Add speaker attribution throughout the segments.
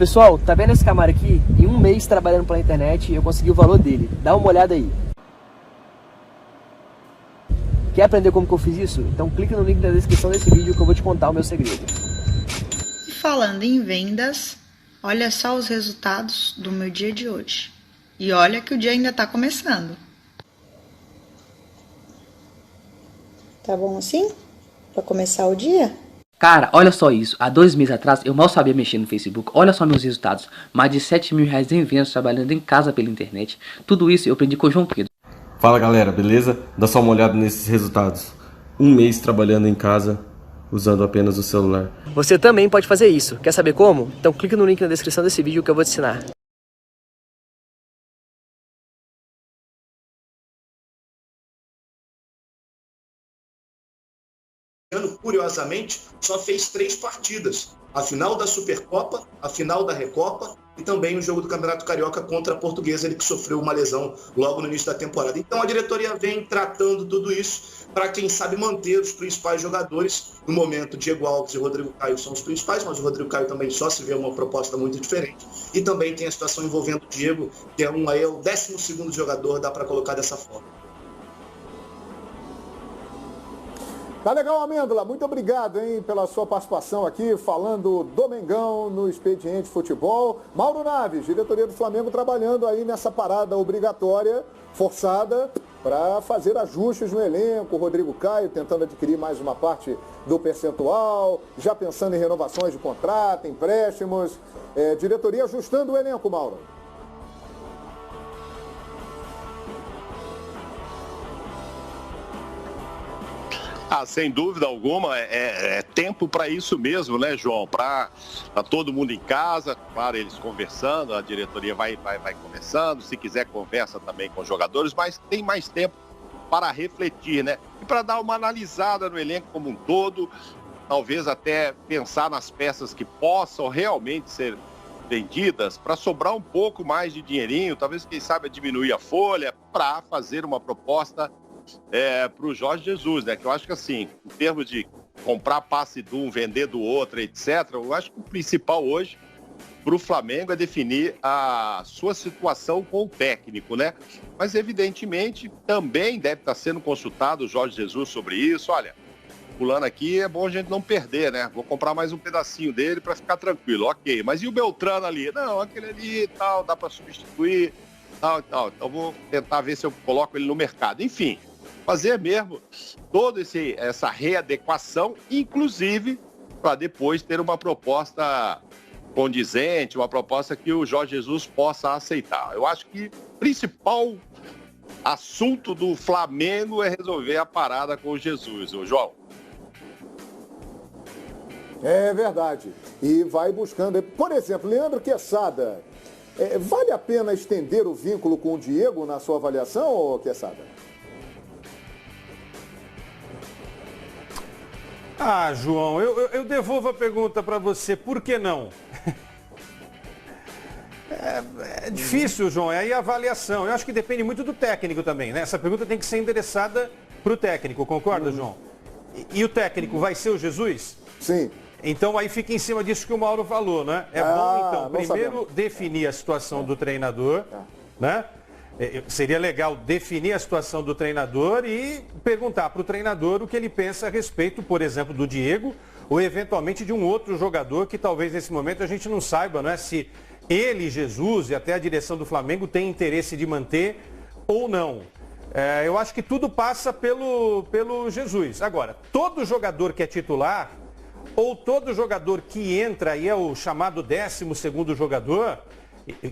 Speaker 1: Pessoal, tá vendo esse Camaro aqui? Em um mês trabalhando pela internet eu consegui o valor dele. Dá uma olhada aí. Quer aprender como que eu fiz isso? Então clica no link na descrição desse vídeo que eu vou te contar o meu segredo.
Speaker 2: E falando em vendas, olha só os resultados do meu dia de hoje. E olha que o dia ainda tá começando. Tá bom assim? Pra começar o dia?
Speaker 3: Cara, olha só isso, há 2 meses atrás eu mal sabia mexer no Facebook, olha só meus resultados, mais de 7 mil reais em vendas trabalhando em casa pela internet, tudo isso eu aprendi com o João Pedro.
Speaker 4: Fala galera, beleza? Dá só uma olhada nesses resultados, 1 mês trabalhando em casa, usando apenas o celular.
Speaker 1: Você também pode fazer isso, quer saber como? Então clica no link na descrição desse vídeo que eu vou te ensinar.
Speaker 5: Curiosamente, só fez 3 partidas. A final da Supercopa, a final da Recopa e também o jogo do Campeonato Carioca contra a Portuguesa, ele que sofreu uma lesão logo no início da temporada. Então a diretoria vem tratando tudo isso para, quem sabe, manter os principais jogadores. No momento, Diego Alves e Rodrigo Caio são os principais, mas o Rodrigo Caio também só se vê uma proposta muito diferente. E também tem a situação envolvendo o Diego, que é o 12º jogador, dá para colocar dessa forma.
Speaker 6: Tá legal, Amêndola. Muito obrigado, hein, pela sua participação aqui, falando do Mengão no Expediente Futebol. Mauro Naves, diretoria do Flamengo, trabalhando aí nessa parada obrigatória, forçada, para fazer ajustes no elenco. O Rodrigo Caio tentando adquirir mais uma parte do percentual, já pensando em renovações de contrato, empréstimos. Diretoria ajustando o elenco, Mauro.
Speaker 7: Sem dúvida alguma, é tempo para isso mesmo, né, João? Para todo mundo em casa, claro, eles conversando, a diretoria vai conversando, se quiser conversa também com os jogadores, mas tem mais tempo para refletir, né? E para dar uma analisada no elenco como um todo, talvez até pensar nas peças que possam realmente ser vendidas, para sobrar um pouco mais de dinheirinho, talvez, quem sabe, diminuir a folha, para fazer uma proposta para o Jorge Jesus, né? Que eu acho que, assim, em termos de comprar passe de um, vender do outro, etc., eu acho que o principal hoje para o Flamengo é definir a sua situação com o técnico, né? Mas, evidentemente, também deve estar sendo consultado o Jorge Jesus sobre isso. Olha, fulano aqui é bom a gente não perder, né? Vou comprar mais um pedacinho dele para ficar tranquilo, ok. Mas e o Beltrano ali? Não, aquele ali e tal, dá para substituir, tal e tal. Então vou tentar ver se eu coloco ele no mercado. Enfim, fazer mesmo toda essa readequação, inclusive para depois ter uma proposta condizente, uma proposta que o Jorge Jesus possa aceitar. Eu acho que o principal assunto do Flamengo é resolver a parada com o Jesus, o João.
Speaker 6: É verdade. E vai buscando. Por exemplo, Leandro Quesada, vale a pena estender o vínculo com o Diego na sua avaliação, Quesada?
Speaker 8: João, eu devolvo a pergunta para você, por que não? É difícil, João, é aí a avaliação. Eu acho que depende muito do técnico também, né? Essa pergunta tem que ser endereçada para o técnico, concorda, João? E o técnico vai ser o Jesus?
Speaker 6: Sim.
Speaker 8: Então aí fica em cima disso que o Mauro falou, né? É bom, então, primeiro definir a situação do treinador, né? Seria legal definir a situação do treinador e perguntar para o treinador o que ele pensa a respeito, por exemplo, do Diego ou eventualmente de um outro jogador que talvez nesse momento a gente não saiba, né? Se ele, Jesus e até a direção do Flamengo tem interesse de manter ou não. Eu acho que tudo passa pelo Jesus. Agora, todo jogador que é titular ou todo jogador que entra e é o chamado 12º jogador,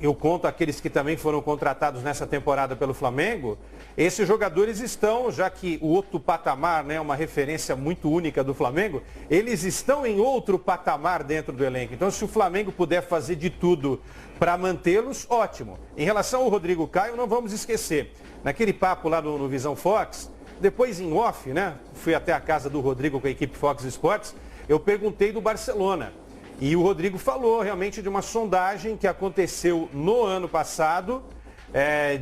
Speaker 8: eu conto aqueles que também foram contratados nessa temporada pelo Flamengo, esses jogadores estão, já que o outro patamar, né, é uma referência muito única do Flamengo, eles estão em outro patamar dentro do elenco. Então, se o Flamengo puder fazer de tudo para mantê-los, ótimo. Em relação ao Rodrigo Caio, não vamos esquecer, naquele papo lá no Visão Fox, depois em off, né, fui até a casa do Rodrigo com a equipe Fox Sports, eu perguntei do Barcelona. E o Rodrigo falou realmente de uma sondagem que aconteceu no ano passado,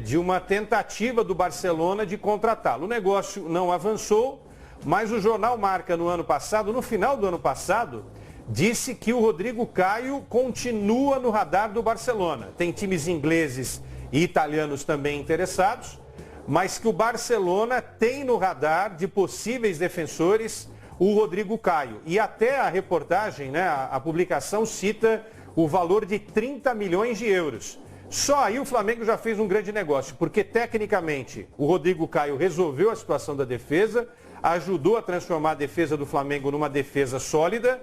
Speaker 8: de uma tentativa do Barcelona de contratá-lo. O negócio não avançou, mas o jornal Marca no ano passado, no final do ano passado, disse que o Rodrigo Caio continua no radar do Barcelona. Tem times ingleses e italianos também interessados, mas que o Barcelona tem no radar de possíveis defensores o Rodrigo Caio. E até a reportagem, né, a publicação cita o valor de 30 milhões de euros. Só aí o Flamengo já fez um grande negócio, porque tecnicamente o Rodrigo Caio resolveu a situação da defesa, ajudou a transformar a defesa do Flamengo numa defesa sólida,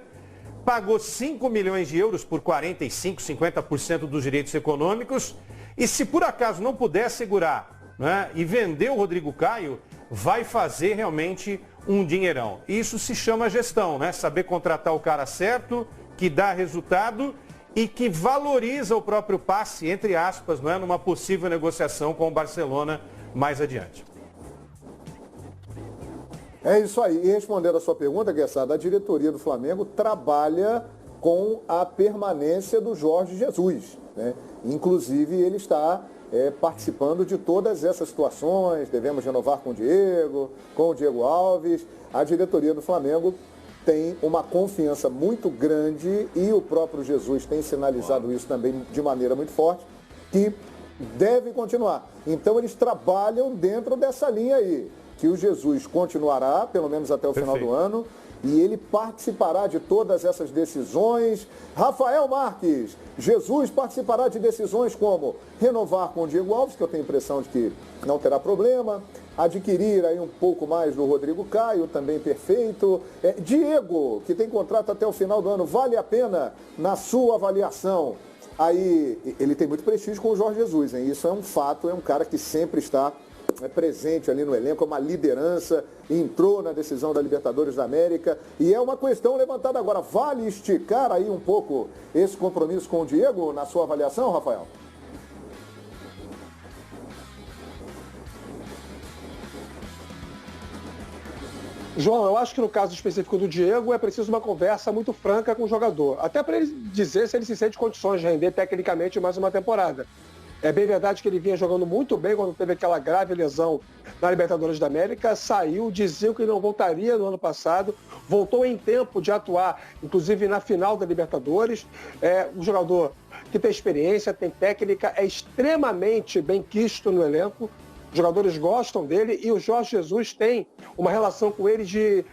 Speaker 8: pagou 5 milhões de euros por 45%, 50% dos direitos econômicos, e se por acaso não puder segurar, né, e vender o Rodrigo Caio, vai fazer realmente um dinheirão. Isso se chama gestão, né? Saber contratar o cara certo, que dá resultado e que valoriza o próprio passe, entre aspas, não é, numa possível negociação com o Barcelona mais adiante.
Speaker 6: É isso aí. E respondendo a sua pergunta, Guessada, a diretoria do Flamengo trabalha com a permanência do Jorge Jesus, né? Inclusive, ele está participando de todas essas situações. Devemos renovar com o Diego Alves. A diretoria do Flamengo tem uma confiança muito grande e o próprio Jesus tem sinalizado isso também de maneira muito forte, que deve continuar. Então eles trabalham dentro dessa linha aí, que o Jesus continuará, pelo menos até o final do ano, e ele participará de todas essas decisões. Rafael Marques, Jesus participará de decisões como renovar com o Diego Alves, que eu tenho a impressão de que não terá problema, adquirir aí um pouco mais do Rodrigo Caio, também perfeito. Diego, que tem contrato até o final do ano, vale a pena na sua avaliação? Aí ele tem muito prestígio com o Jorge Jesus, hein? Isso é um fato, é um cara que sempre está presente ali no elenco, é uma liderança, entrou na decisão da Libertadores da América e é uma questão levantada agora. Vale esticar aí um pouco esse compromisso com o Diego, na sua avaliação, Rafael?
Speaker 9: João, eu acho que no caso específico do Diego é preciso uma conversa muito franca com o jogador, até para ele dizer se ele se sente condições de render tecnicamente mais uma temporada. É bem verdade que ele vinha jogando muito bem quando teve aquela grave lesão na Libertadores da América, saiu, dizia que ele não voltaria no ano passado, voltou em tempo de atuar, inclusive na final da Libertadores. É um jogador que tem experiência, tem técnica, é extremamente bem quisto no elenco, os jogadores gostam dele e o Jorge Jesus tem uma relação com ele de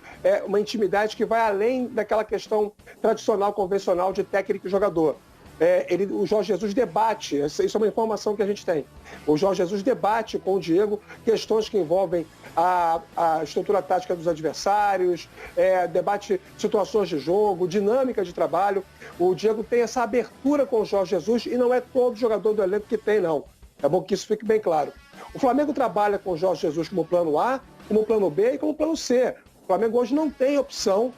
Speaker 9: uma intimidade que vai além daquela questão tradicional, convencional de técnico e jogador. O Jorge Jesus debate, isso é uma informação que a gente tem, o Jorge Jesus debate com o Diego questões que envolvem a estrutura tática dos adversários, debate situações de jogo, dinâmica de trabalho. O Diego tem essa abertura com o Jorge Jesus e não é todo jogador do elenco que tem, não. É bom que isso fique bem claro. O Flamengo trabalha com o Jorge Jesus como plano A, como plano B e como plano C. O Flamengo hoje não tem opção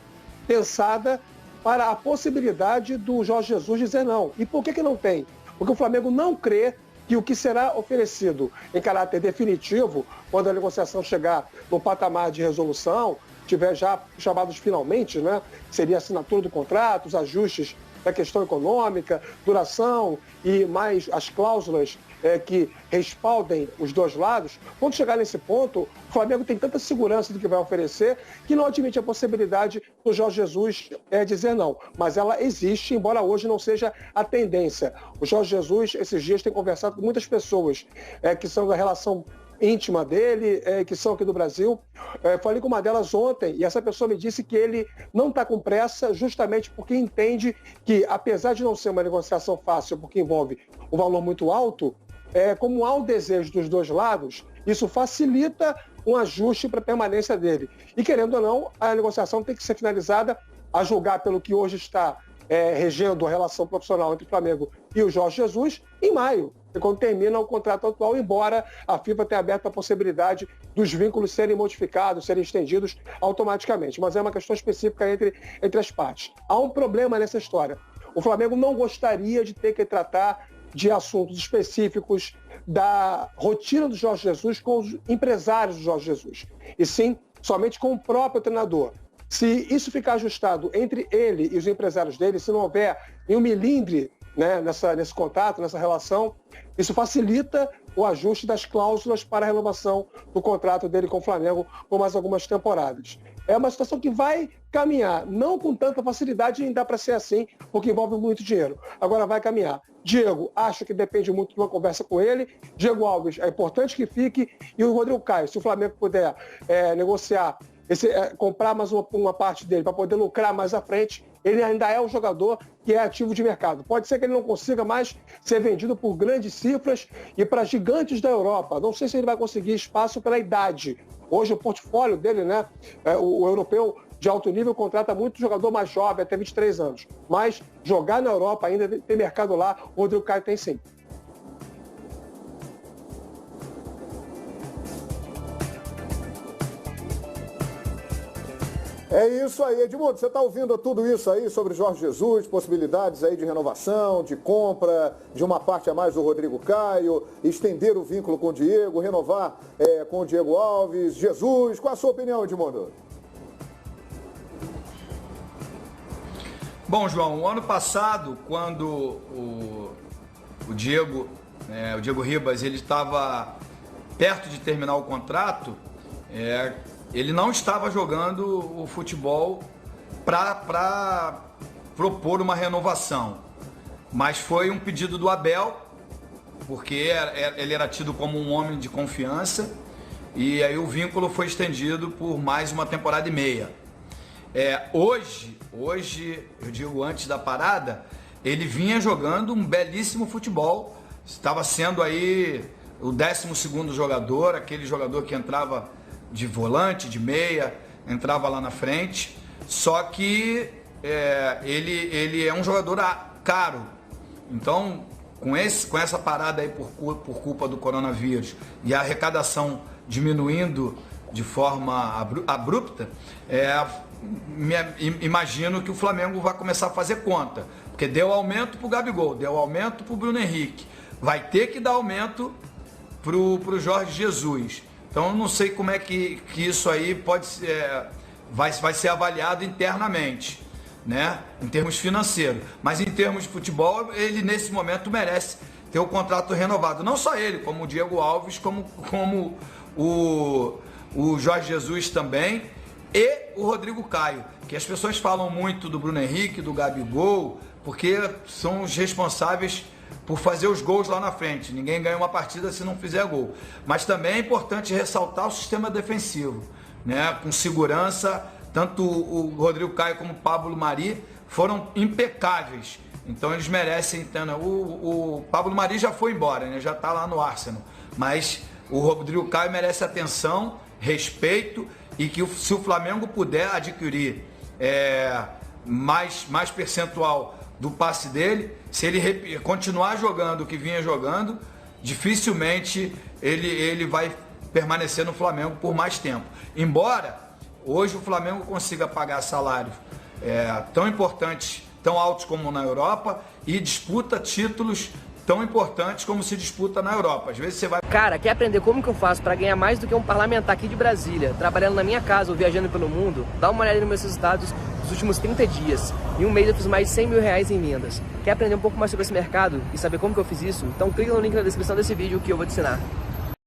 Speaker 9: pensada para a possibilidade do Jorge Jesus dizer não. E por que não tem? Porque o Flamengo não crê que o que será oferecido em caráter definitivo, quando a negociação chegar no patamar de resolução, tiver já chamados finalmente, né? Seria a assinatura do contrato, os ajustes da questão econômica, duração e mais as cláusulas que respaldem os dois lados. Quando chegar nesse ponto, o Flamengo tem tanta segurança do que vai oferecer que não admite a possibilidade do Jorge Jesus dizer não. Mas ela existe, embora hoje não seja a tendência. O Jorge Jesus, esses dias, tem conversado com muitas pessoas que são da relação íntima dele, que são aqui do Brasil. Falei com uma delas ontem e essa pessoa me disse que ele não está com pressa justamente porque entende que, apesar de não ser uma negociação fácil, porque envolve um valor muito alto, como há o desejo dos dois lados, isso facilita um ajuste para a permanência dele. E, querendo ou não, a negociação tem que ser finalizada, a julgar pelo que hoje está regendo a relação profissional entre o Flamengo e o Jorge Jesus, em maio, quando termina o contrato atual, embora a FIFA tenha aberto a possibilidade dos vínculos serem modificados, serem estendidos automaticamente. Mas é uma questão específica entre as partes. Há um problema nessa história. O Flamengo não gostaria de ter que tratar de assuntos específicos da rotina do Jorge Jesus com os empresários do Jorge Jesus, e sim somente com o próprio treinador. Se isso ficar ajustado entre ele e os empresários dele, se não houver nenhum milindre, né, nesse contato, nessa relação, isso facilita o ajuste das cláusulas para a renovação do contrato dele com o Flamengo por mais algumas temporadas. É uma situação que vai caminhar. Não com tanta facilidade, nem dá para ser assim, porque envolve muito dinheiro. Agora vai caminhar. Diego, acho que depende muito de uma conversa com ele. Diego Alves, é importante que fique. E o Rodrigo Caio, se o Flamengo puder negociar, comprar mais uma parte dele para poder lucrar mais à frente, ele ainda é um jogador que é ativo de mercado. Pode ser que ele não consiga mais ser vendido por grandes cifras e para gigantes da Europa. Não sei se ele vai conseguir espaço pela idade. Hoje o portfólio dele, né, o europeu de alto nível contrata muito jogador mais jovem, até 23 anos. Mas jogar na Europa ainda tem mercado lá, o Rodrigo Caio tem sim.
Speaker 6: É isso aí, Edmundo, você está ouvindo tudo isso aí sobre Jorge Jesus, possibilidades aí de renovação, de compra, de uma parte a mais do Rodrigo Caio, estender o vínculo com o Diego, renovar com o Diego Alves, Jesus. Qual a sua opinião, Edmundo?
Speaker 10: Bom, João, o ano passado, quando o Diego Ribas, ele estava perto de terminar o contrato, ele não estava jogando o futebol para propor uma renovação, mas foi um pedido do Abel, porque ele era tido como um homem de confiança, e aí o vínculo foi estendido por mais uma temporada e meia. Hoje, eu digo antes da parada, ele vinha jogando um belíssimo futebol, estava sendo aí o 12º jogador, aquele jogador que entrava de volante, de meia, entrava lá na frente, só que ele é um jogador caro. Então, com essa parada aí por culpa do coronavírus e a arrecadação diminuindo de forma abrupta, imagino que o Flamengo vai começar a fazer conta, porque deu aumento para o Gabigol, deu aumento para o Bruno Henrique, vai ter que dar aumento para o Jorge Jesus. Então, eu não sei como é que isso aí pode ser, vai ser avaliado internamente, né? Em termos financeiros. Mas em termos de futebol, ele nesse momento merece ter o contrato renovado. Não só ele, como o Diego Alves, como o Jorge Jesus também e o Rodrigo Caio, que as pessoas falam muito do Bruno Henrique, do Gabigol, porque são os responsáveis por fazer os gols lá na frente. Ninguém ganha uma partida se não fizer gol. Mas também é importante ressaltar o sistema defensivo, né? Com segurança, tanto o Rodrigo Caio como o Pablo Mari foram impecáveis. Então eles merecem. O Pablo Mari já foi embora, né? Já está lá no Arsenal. Mas o Rodrigo Caio merece atenção, respeito, e que se o Flamengo puder adquirir mais percentual do passe dele, se ele continuar jogando o que vinha jogando, dificilmente ele vai permanecer no Flamengo por mais tempo. Embora hoje o Flamengo consiga pagar salários tão importantes, tão altos como na Europa, e disputa títulos tão importantes como se disputa na Europa. Às vezes você vai...
Speaker 1: Cara, quer aprender como que eu faço para ganhar mais do que um parlamentar aqui de Brasília, trabalhando na minha casa ou viajando pelo mundo? Dá uma olhada nos meus resultados dos últimos 30 dias. Em um mês eu fiz mais de 100 mil reais em vendas. Quer aprender um pouco mais sobre esse mercado e saber como que eu fiz isso? Então clica no link na descrição desse vídeo que eu vou te ensinar.